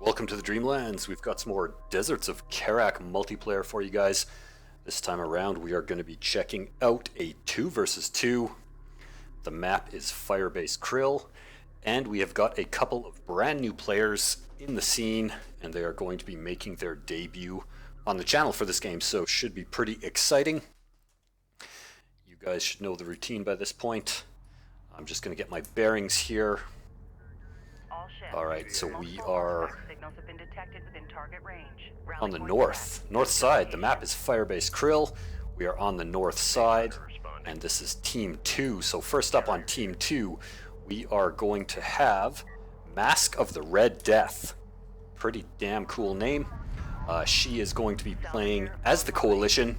Welcome to the Dreamlands. We've got some more Deserts of Kharak multiplayer for you guys. This time around we are going to be checking out a 2 versus 2. The map is Firebase Kriil, and we have got a couple of brand new players in the scene, and they are going to be making their debut on the channel for this game, so should be pretty exciting. You guys should know the routine by this point. I'm just going to get my bearings here. Alright, so we are on the north side. The map is Firebase Kriil. We are on the north side, and this is Team 2. So first up on Team 2, we are going to have Mask of the Red Death. Pretty damn cool name. She is going to be playing as the Coalition,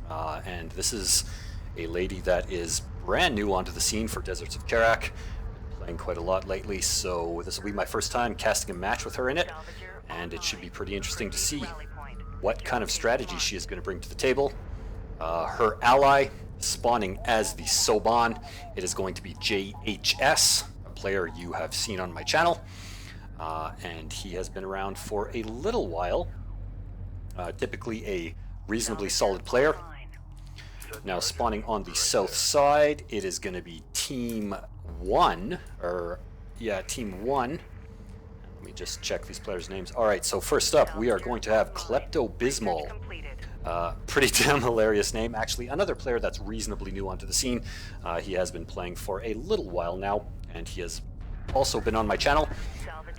and this is a lady that is brand new onto the scene for Deserts of Kharak. Playing quite a lot lately, so this will be my first time casting a match with her in it, and it should be pretty interesting to see what kind of strategy she is going to bring to the table. Her ally spawning as the Soban, it is going to be JHS, a player you have seen on my channel, and he has been around for a little while, typically a reasonably solid player. Now spawning on the south side, it is going to be Team 1. Let me just check these players' names. Alright, so first up, we are going to have Klepto-Bismol. Pretty damn hilarious name. Actually, another player that's reasonably new onto the scene. He has been playing for a little while now, and he has also been on my channel.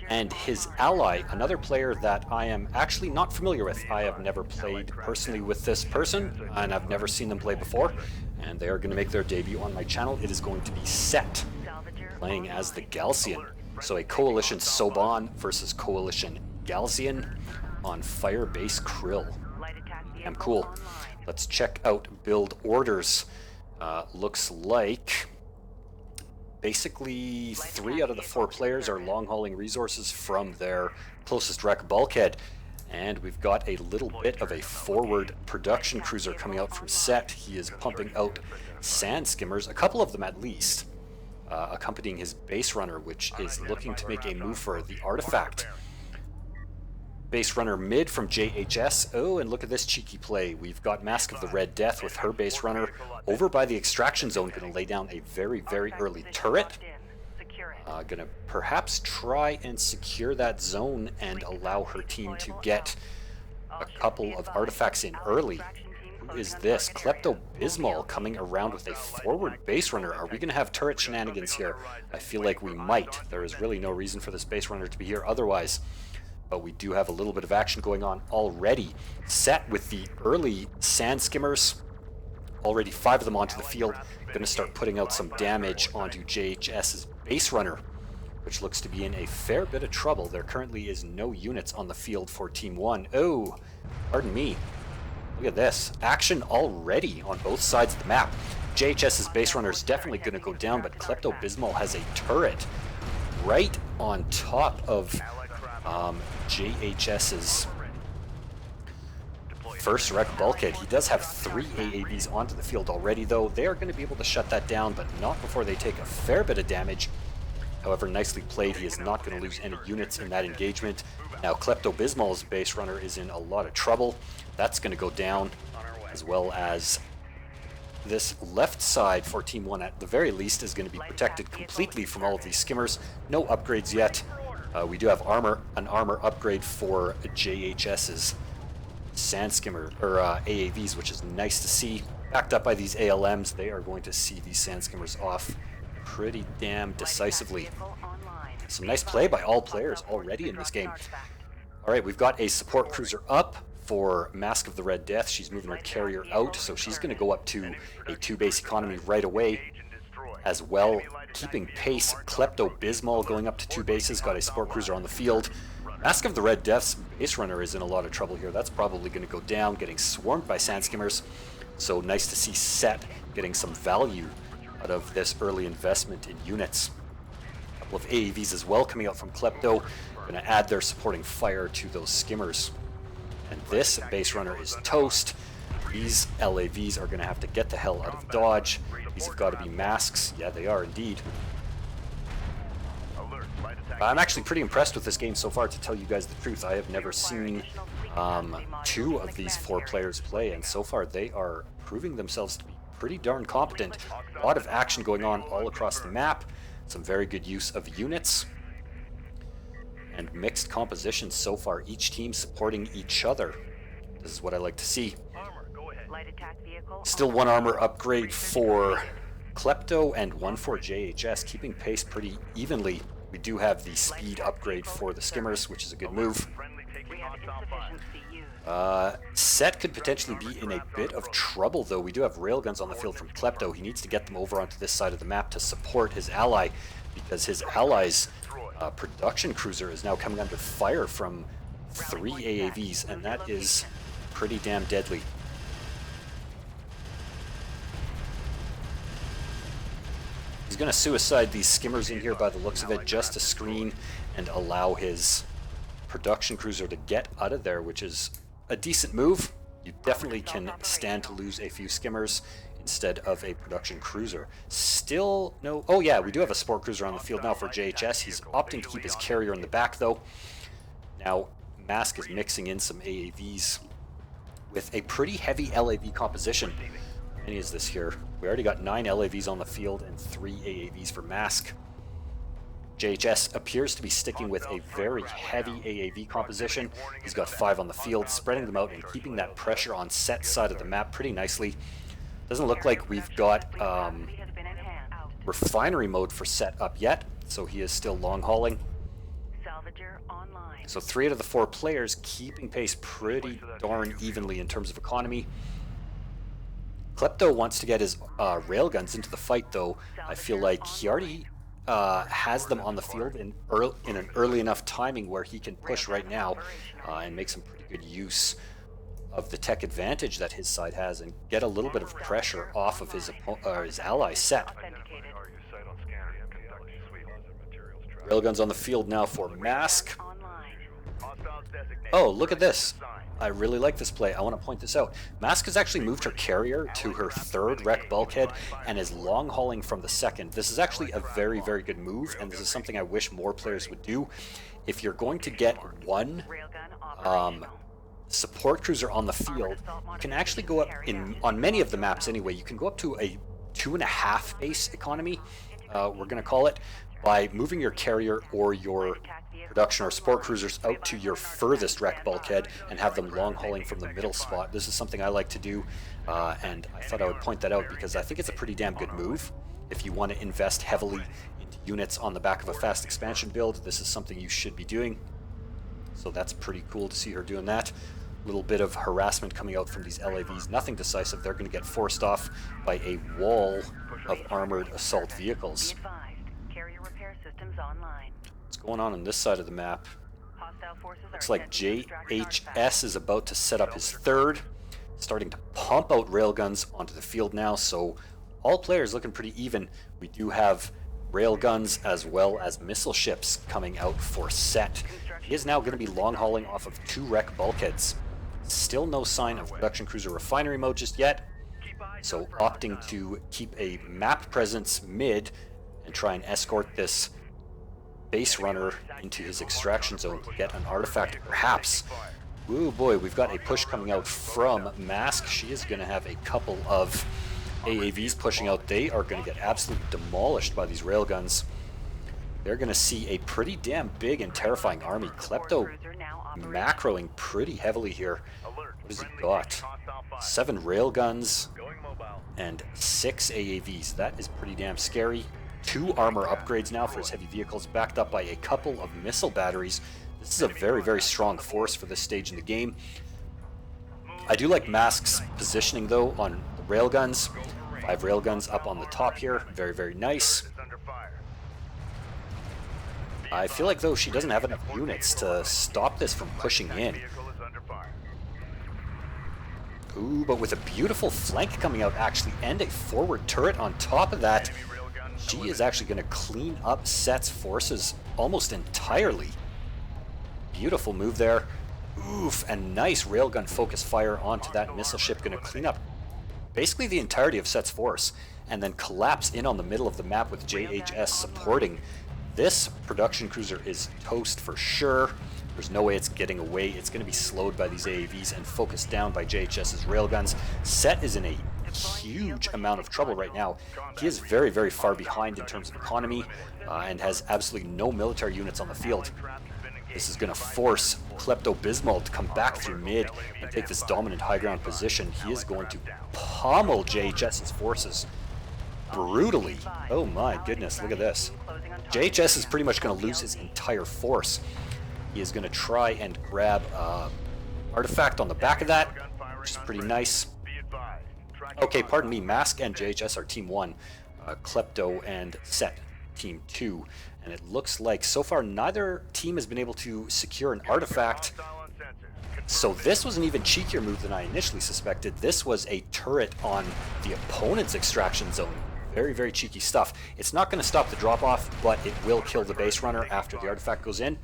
And his ally, another player that I am actually not familiar with. I have never played personally with this person, and I've never seen them play before. And they are going to make their debut on my channel. It is going to be Set, playing as the Galcian. So a Coalition Soban versus Coalition Galcian on Firebase Kriil. Damn cool. Let's check out build orders. Looks like basically 3 out of the 4 players are long-hauling resources from their closest wreck bulkhead. And we've got a little bit of a forward production cruiser coming out from Set. He is pumping out sand skimmers, a couple of them at least, accompanying his base runner, which is looking to make a move for the artifact. Base runner mid from JHS. Oh, and look at this cheeky play. We've got Mask of the Red Death with her base runner over by the extraction zone, going to lay down a very, very early turret. Going to perhaps try and secure that zone and allow her team to get a couple of artifacts in early. Who is this? Klepto-Bismol coming around with a forward base runner. Are we going to have turret shenanigans here? I feel like we might. There is really no reason for this base runner to be here otherwise. But we do have a little bit of action going on already. Set with the early sand skimmers. Already 5 of them onto the field. Going to start putting out some damage onto JHS's base runner, which looks to be in a fair bit of trouble. There currently is no units on the field for Team 1. Oh, pardon me. Look at this. Action already on both sides of the map. JHS's base runner is definitely going to go down, but Klepto-Bismol has a turret right on top of JHS's first wreck bulkhead. He does have 3 AAVs onto the field already, though. They are going to be able to shut that down, but not before they take a fair bit of damage. However, nicely played. He is not going to lose any units in that engagement. Now, Klepto-Bismol's base runner is in a lot of trouble. That's going to go down, as well as this left side for Team 1, at the very least, is going to be protected completely from all of these skimmers. No upgrades yet. We do have an armor upgrade for JHS's sand skimmer, or AAVs, which is nice to see. Backed up by these ALMs, they are going to see these sand skimmers off pretty damn decisively. Some nice play by all players already in this game. Alright, we've got a support cruiser up for Mask of the Red Death. She's moving her carrier out, so she's going to go up to a 2 base economy right away. As well, keeping pace, Klepto-Bismol going up to 2 bases, got a support cruiser on the field. Mask of the Red Death's base runner is in a lot of trouble here. That's probably going to go down, getting swarmed by sand skimmers. So nice to see Set getting some value out of this early investment in units. A couple of AAVs as well coming out from Klepto, going to add their supporting fire to those skimmers. And this base runner is toast. These LAVs are going to have to get the hell out of dodge. These have got to be masks. Yeah, they are indeed. I'm actually pretty impressed with this game so far, to tell you guys the truth. I have never seen two of these 4 players play, and so far they are proving themselves to be pretty darn competent. A lot of action going on all across the map, some very good use of units, and mixed compositions so far, each team supporting each other. This is what I like to see. Still 1 armor upgrade for Klepto and 1 for JHS, keeping pace pretty evenly. We do have the speed upgrade for the skimmers, which is a good move. Set could potentially be in a bit of trouble, though. We do have railguns on the field from Klepto. He needs to get them over onto this side of the map to support his ally, because his ally's production cruiser is now coming under fire from 3 AAVs, and that is pretty damn deadly. He's going to suicide these skimmers in here by the looks of it, just to screen and allow his production cruiser to get out of there, which is a decent move. You definitely can stand to lose a few skimmers instead of a production cruiser. Still no... Oh yeah, we do have a sport cruiser on the field now for JHS. He's opting to keep his carrier in the back, though. Now, Mask is mixing in some AAVs with a pretty heavy LAV composition. How many is this here? We already got 9 LAVs on the field and 3 AAVs for Mask. JHS appears to be sticking with a very heavy AAV composition. He's got 5 on the field, spreading them out and keeping that pressure on Set's side of the map pretty nicely. Doesn't look like we've got refinery mode for Set up yet, so he is still long hauling. So 3 out of the 4 players keeping pace pretty darn evenly in terms of economy. Klepto wants to get his railguns into the fight, though. I feel like he already has them on the field in an early enough timing where he can push right now and make some pretty good use of the tech advantage that his side has and get a little bit of pressure off of his ally Set. Railguns on the field now for Mask. Oh, look at this. I really like this play. I want to point this out. Mask has actually moved her carrier to her 3rd wreck bulkhead and is long hauling from the 2nd. This is actually a very, very good move, and this is something I wish more players would do. If you're going to get 1 support cruiser on the field, you can actually go up on many of the maps anyway. You can go up to a 2.5 base economy, we're going to call it, by moving your carrier or your production or sport cruisers out to your furthest wreck bulkhead and have them long hauling from the middle spot. This is something I like to do, and I thought I would point that out because I think it's a pretty damn good move. If you want to invest heavily into units on the back of a fast expansion build, this is something you should be doing. So that's pretty cool to see her doing that. A little bit of harassment coming out from these LAVs, nothing decisive. They're going to get forced off by a wall of armored assault vehicles. What's going on this side of the map? Looks like JHS is about to set up his 3rd, starting to pump out railguns onto the field now, so all players looking pretty even. We do have railguns as well as missile ships coming out for Set. He is now going to be long hauling off of 2 wreck bulkheads. Still no sign of production cruiser refinery mode just yet, so opting to keep a map presence mid and try and escort this base runner into his extraction zone to get an artifact perhaps. Ooh boy, we've got a push coming out from Mask. She is going to have a couple of AAVs pushing out. They are going to get absolutely demolished by these railguns. They're going to see a pretty damn big and terrifying army. Klepto macroing pretty heavily here. What has he got? 7 railguns and 6 AAVs. That is pretty damn scary. 2 armor upgrades now for his heavy vehicles, backed up by a couple of missile batteries. This is a very, very strong force for this stage in the game. I do like Mask's positioning, though, on the railguns. 5 railguns up on the top here. Very, very nice. I feel like, though, she doesn't have enough units to stop this from pushing in. Ooh, but with a beautiful flank coming out, actually, and a forward turret on top of that, she is actually going to clean up Set's forces almost entirely. Beautiful move there. Oof, and nice railgun focus fire onto that missile ship. Going to clean up basically the entirety of Set's force and then collapse in on the middle of the map with JHS supporting This production cruiser is toast for sure. There's no way it's getting away. It's going to be slowed by these AAVs and focused down by JHS's railguns. Set is in a huge amount of trouble right now. He is very, very far behind in terms of economy and has absolutely no military units on the field. This is going to force Klepto-Bismol to come back through mid and take this dominant high ground position. He is going to pummel JHS's forces brutally. Oh my goodness, look at this. JHS is pretty much going to lose his entire force. He is going to try and grab artifact on the back of that, which is pretty nice. Okay, pardon me, Mask and JHS are Team 1, Klepto and Set Team 2. And it looks like so far neither team has been able to secure an artifact. So this was an even cheekier move than I initially suspected. This was a turret on the opponent's extraction zone. Very, very cheeky stuff. It's not going to stop the drop-off, but it will kill the base runner after the artifact goes in,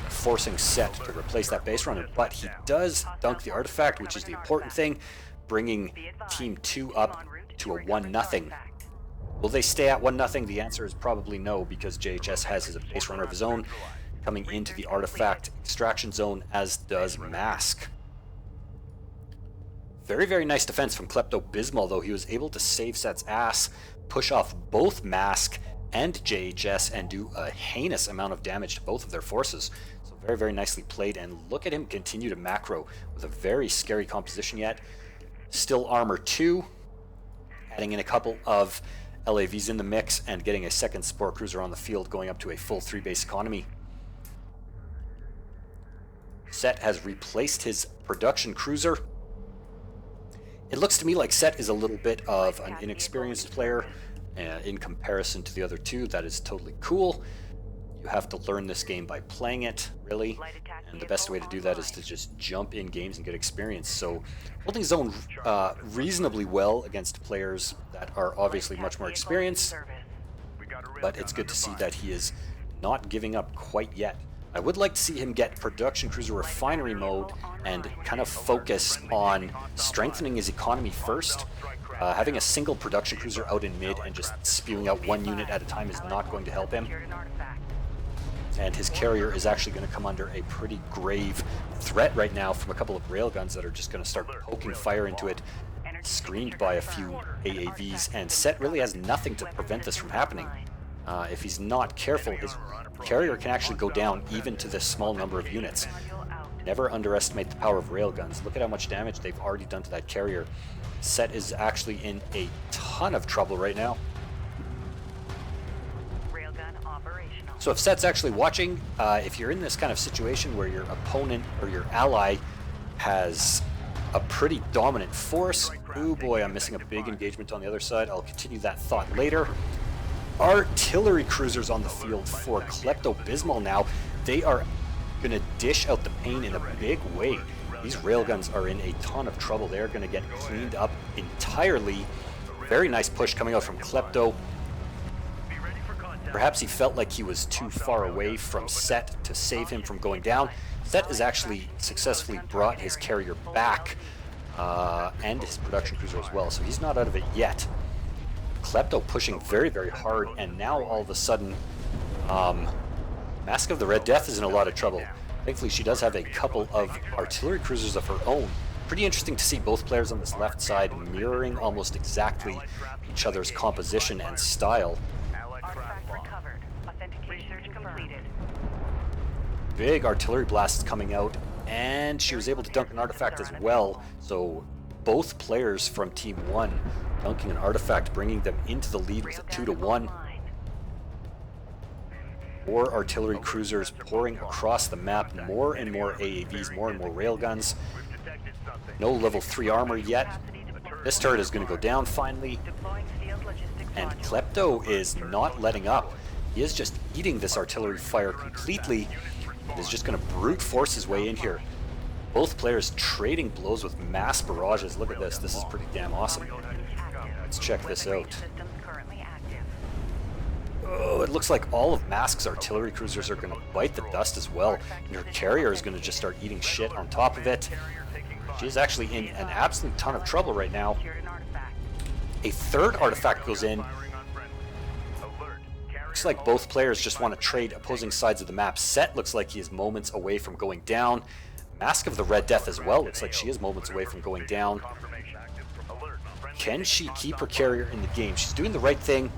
forcing Set to replace that base runner. But he does dunk the artifact, which is the important thing, bringing Team 2 up to a 1-0. Will they stay at 1-0? The answer is probably no, because JHS has his base runner of his own coming into the artifact extraction zone, as does Mask. Very, very nice defense from Klepto-Bismol, though. He was able to save Set's ass, push off both Mask and JHS, and do a heinous amount of damage to both of their forces. So very, very nicely played, and look at him continue to macro with a very scary composition yet. Still armor 2, adding in a couple of LAVs in the mix and getting a second support cruiser on the field, going up to a full 3-base economy. Set has replaced his production cruiser. It looks to me like Set is a little bit of an inexperienced player in comparison to the other two. That is totally cool. You have to learn this game by playing it, really, and the best way to do that is to just jump in games and get experience. So holding his own reasonably well against players that are obviously much more experienced, but it's good to see that he is not giving up quite yet. I would like to see him get production cruiser refinery mode and kind of focus on strengthening his economy first. Having a single production cruiser out in mid and just spewing out one unit at a time is not going to help him. And his carrier is actually going to come under a pretty grave threat right now from a couple of railguns that are just going to start poking fire into it, screened by a few AAVs, and Set really has nothing to prevent this from happening. If he's not careful, his carrier can actually go down even to this small number of units. Never underestimate the power of railguns. Look at how much damage they've already done to that carrier. Set is actually in a ton of trouble right now. So if Set's actually watching, if you're in this kind of situation where your opponent or your ally has a pretty dominant force, oh boy, I'm missing a big engagement on the other side. I'll continue that thought later. Artillery cruisers on the field for Klepto-Bismol now. They are going to dish out the pain in a big way. These railguns are in a ton of trouble. They're going to get cleaned up entirely. Very nice push coming out from Klepto. Perhaps he felt like he was too far away from Set to save him from going down. Set has actually successfully brought his carrier back and his production cruiser as well, so he's not out of it yet. Klepto pushing very, very hard, and now all of a sudden Mask of the Red Death is in a lot of trouble. Thankfully she does have a couple of artillery cruisers of her own. Pretty interesting to see both players on this left side mirroring almost exactly each other's composition and style. Big artillery blasts coming out, and she was able to dunk an artifact as well. So both players from Team 1 dunking an artifact, bringing them into the lead with a 2-1. 4 artillery cruisers pouring across the map, more and more AAVs, more and more railguns. No level 3 armor yet. This turret is going to go down finally, and Klepto is not letting up. He is just eating this artillery fire completely. Is just going to brute force his way in here. Both players trading blows with mass barrages. Look at this. This is pretty damn awesome. Let's check this out. Oh, it looks like all of Mask's artillery cruisers are going to bite the dust as well. And her carrier is going to just start eating shit on top of it. She is actually in an absolute ton of trouble right now. A third artifact goes in. Looks like both players just want to trade opposing sides of the map. Set looks like he is moments away from going down. Mask of the Red Death as well looks like she is moments away from going down. Can she keep her carrier in the game? She's doing the right thing.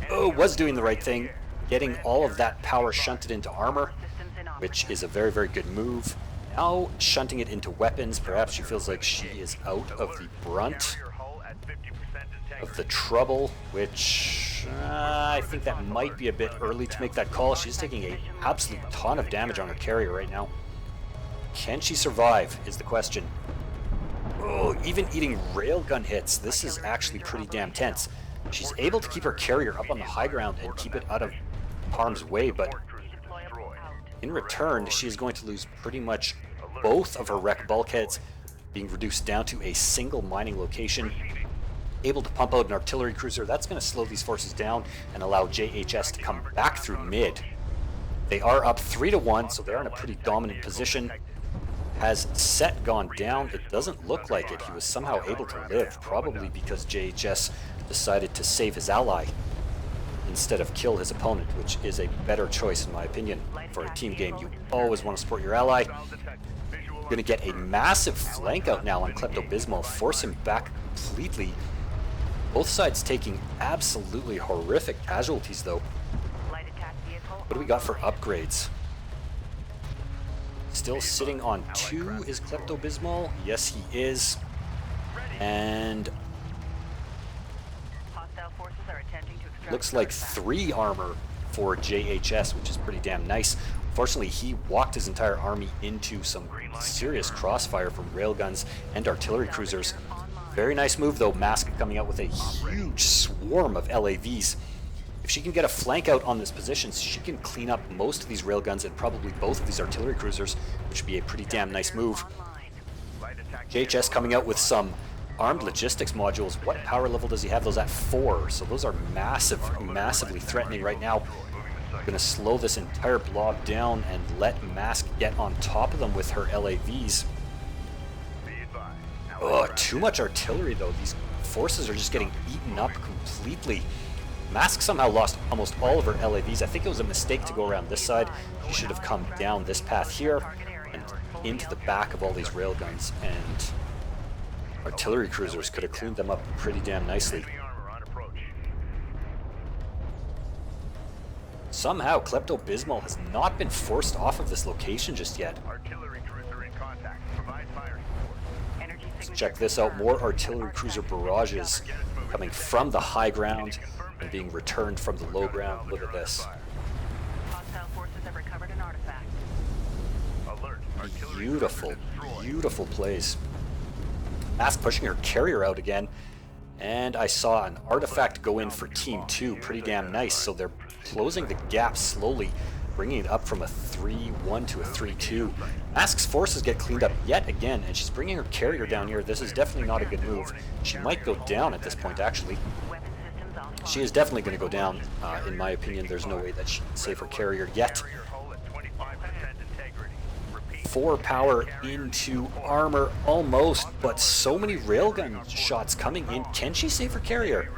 Oh, was doing the right thing. Getting all of that power shunted into armor, which is a very, very good move. Now shunting it into weapons. Perhaps she feels like she is out of the brunt of the trouble, which I think that might be a bit early to make that call. She's taking an absolute ton of damage on her carrier right now. Can she survive is the question. Oh, even eating railgun hits. This is actually pretty damn tense. She's able to keep her carrier up on the high ground and keep it out of harm's way, but in return, she is going to lose pretty much both of her wreck bulkheads, being reduced down to a single mining location. Able to pump out an artillery cruiser. That's going to slow these forces down and allow JHS to come back through mid. They are up 3-1, so they're in a pretty dominant position. Has Set gone down? It doesn't look like it. He was somehow able to live, probably because JHS decided to save his ally instead of kill his opponent, which is a better choice in my opinion. For a team game, you always want to support your ally. Going to get a massive flank out now on Klepto-Bismol, force him back completely. Both sides taking absolutely horrific casualties though. What do we got for upgrades? Still sitting on 2 is Klepto-Bismol. Yes, he is. And looks like 3 armor for JHS, which is pretty damn nice. Unfortunately, he walked his entire army into some serious crossfire from railguns and artillery cruisers. Very nice move though, Mask coming out with a huge swarm of LAVs. If she can get a flank out on this position, she can clean up most of these railguns and probably both of these artillery cruisers, which would be a pretty damn nice move. JHS coming out with some armed logistics modules. What power level does he have those at? 4. So those are massively threatening right now. Going to slow this entire blob down and let Mask get on top of them with her LAVs. Oh, too much artillery though. These forces are just getting eaten up completely. Mask somehow lost almost all of her LAVs. I think it was a mistake to go around this side. She should have come down this path here and into the back of all these railguns, and artillery cruisers could have cleaned them up pretty damn nicely. Somehow Klepto-Bismol has not been forced off of this location just yet. Let's check this out. More artillery cruiser barrages coming from the high ground and being returned from the low ground. Look at this. Beautiful, beautiful plays. Mask pushing her carrier out again, and I saw an artifact go in for Team 2. Pretty damn nice. So they're closing the gap slowly, bringing it up from a 3-1 to a 3-2. Mask's forces get cleaned up yet again, and she's bringing her carrier down here. This is definitely not a good move. She might go down at this point, actually. She is definitely going to go down. In my opinion, there's no way that she can save her carrier yet. 4 power into armor almost, but so many railgun shots coming in. Can she save her carrier?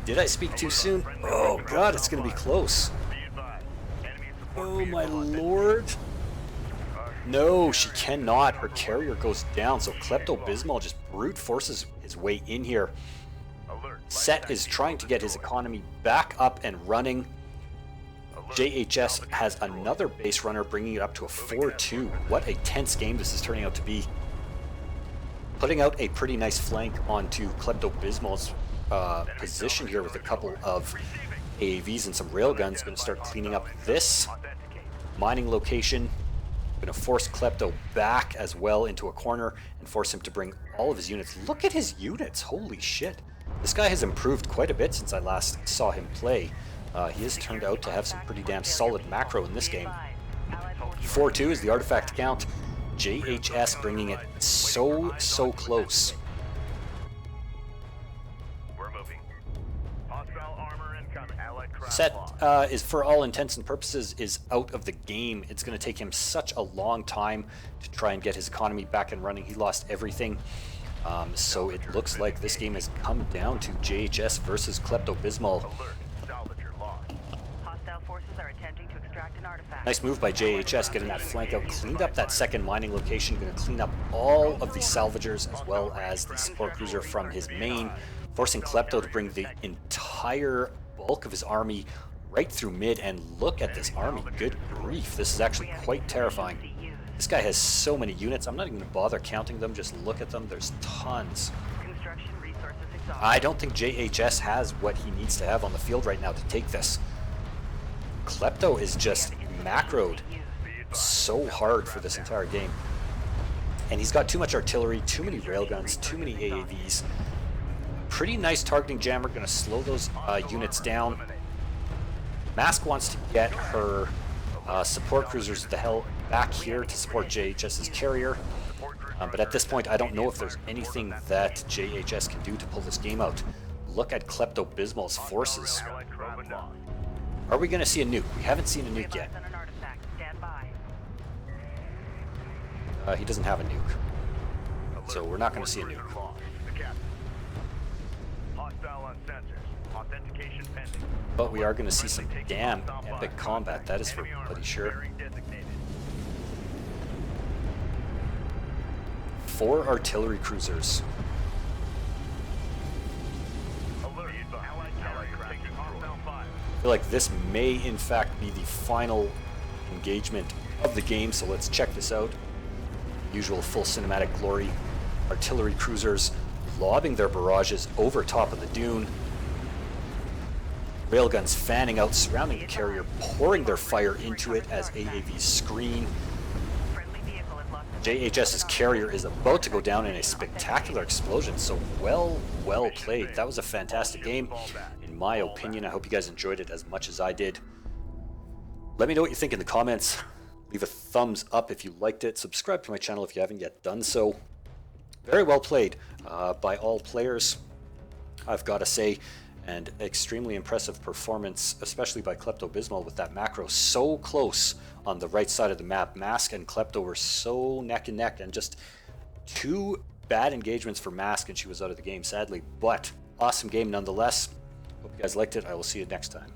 Did I speak too soon? Oh god, it's going to be close. Oh my lord. No, she cannot. Her carrier goes down, so Klepto-Bismol just brute forces his way in here. Set is trying to get his economy back up and running. JHS has another base runner, bringing it up to a 4-2. What a tense game this is turning out to be. Putting out a pretty nice flank onto Klepto-Bismol's position here with a couple of AAVs and some railguns. Going to start cleaning up this mining location. Going to force Klepto back as well into a corner and force him to bring all of his units. Look at his units, holy shit. This guy has improved quite a bit since I last saw him play. He has turned out to have some pretty damn solid macro in this game. 4-2 is the artifact count. JHS bringing it so close. Set is, for all intents and purposes, is out of the game. It's going to take him such a long time to try and get his economy back and running. He lost everything. So it looks like this game has come down to JHS versus Klepto-Bismol. Nice move by JHS, getting that flank out, cleaned up that second mining location, going to clean up all of the salvagers as well as the support cruiser from his main, forcing Klepto to bring the entire bulk of his army right through mid. And look at this army, good grief, this is actually quite terrifying. This guy has so many units, I'm not even going to bother counting them, just look at them, there's tons. I don't think JHS has what he needs to have on the field right now to take this. Klepto is just macroed so hard for this entire game. And he's got too much artillery, too many railguns, too many AAVs. Pretty nice targeting jammer, going to slow those units down. Mask wants to get her support cruisers the hell back here to support JHS's carrier. But at this point, I don't know if there's anything that JHS can do to pull this game out. Look at Klepto Bismol's forces. Are we going to see a nuke? We haven't seen a nuke yet. He doesn't have a nuke, so we're not going to see a nuke. But we are going to see some damn epic combat, that is for bloody sure. 4 artillery cruisers. I feel like this may in fact be the final engagement of the game, so let's check this out. Usual full cinematic glory. Artillery cruisers lobbing their barrages over top of the dune. Railguns fanning out, surrounding the carrier, pouring their fire into it as AAVs screen. JHS's carrier is about to go down in a spectacular explosion, so well played. That was a fantastic game, in my opinion. I hope you guys enjoyed it as much as I did. Let me know what you think in the comments. Leave a thumbs up if you liked it. Subscribe to my channel if you haven't yet done so. Very well played by all players, I've got to say. And extremely impressive performance, especially by Klepto Bismol with that macro so close on the right side of the map. Mask and Klepto were so neck and neck, and just 2 bad engagements for Mask and she was out of the game, sadly. But awesome game nonetheless. Hope you guys liked it. I will see you next time.